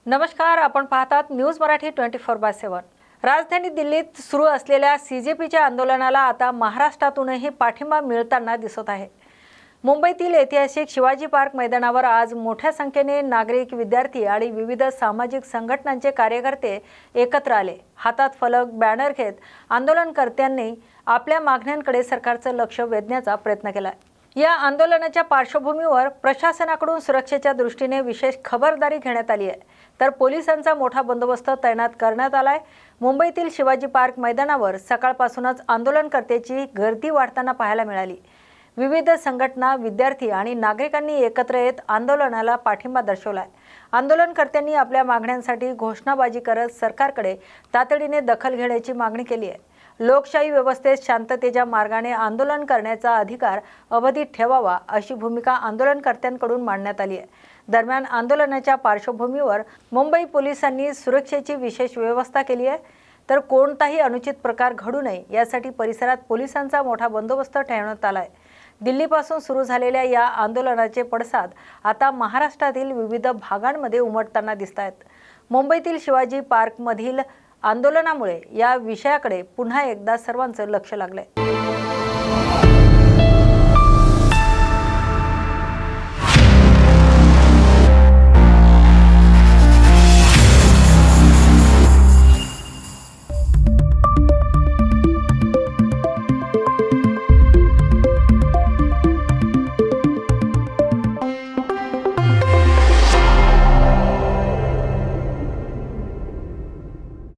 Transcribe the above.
नमस्कार, आपण पाहतात न्यूज मराठी 24/7। राजधानी दिल्लीत सुरू असलेल्या सीजेपीच्या आंदोलनाला आता महाराष्ट्रातूनही पाठिंबा मिळताना दिसत आहे। मुंबईतील ऐतिहासिक शिवाजी पार्क मैदानावर आज मोठ्या संख्येने नागरिक, विद्यार्थी आणि विविध सामाजिक संघटनांचे कार्यकर्ते एकत्र आले। हातात फलक, बॅनर घेत आंदोलनकर्त्यांनी आपल्या मागण्यांकडे सरकारचं लक्ष वेधण्याचा प्रयत्न केला। या आंदोलनाच्या पार्श्वभूमीवर प्रशासनाकडून सुरक्षेच्या दृष्टीने विशेष खबरदारी घेण्यात आली आहे, तर पोलिसांचा मोठा बंदोबस्त तैनात करण्यात आलाय। मुंबईतील शिवाजी पार्क मैदानावर सकाळपासूनच आंदोलनकर्त्यांची गर्दी वाढताना पाहायला मिळाली। विविध संघटना, विद्यार्थी आणि नागरिकांनी एकत्र येत आंदोलनाला पाठिंबा दर्शवलाय। आंदोलनकर्त्यांनी आपल्या मागण्यांसाठी घोषणाबाजी करत सरकारकडे तातडीने दखल घेण्याची मागणी केली आहे। लोकशाही व्यवस्थेत शांततेच्या मार्गाने आंदोलन करण्याचा अधिकार अबाधित ठेवावा अशी भूमिका आंदोलनकर्त्यांकडून मांडण्यात आली आहे। दरम्यान आंदोलनाच्या पार्श्वभूमीवर मुंबई पोलिसांनी सुरक्षेची विशेष व्यवस्था केली आहे, तर कोणताही अनुचित प्रकार घडू नये यासाठी परिसरात पोलिसांचा मोठा बंदोबस्त ठेवण्यात आलाय। दिल्लीपासून सुरू झालेल्या या आंदोलनाचे पडसाद आता महाराष्ट्रातील विविध भागांमध्ये उमटताना दिसतात। मुंबईतील शिवाजी पार्कमधील आंदोलनामुळे या विषयाकडे पुन्हा एकदा सर्वांचं लक्ष लागलंय।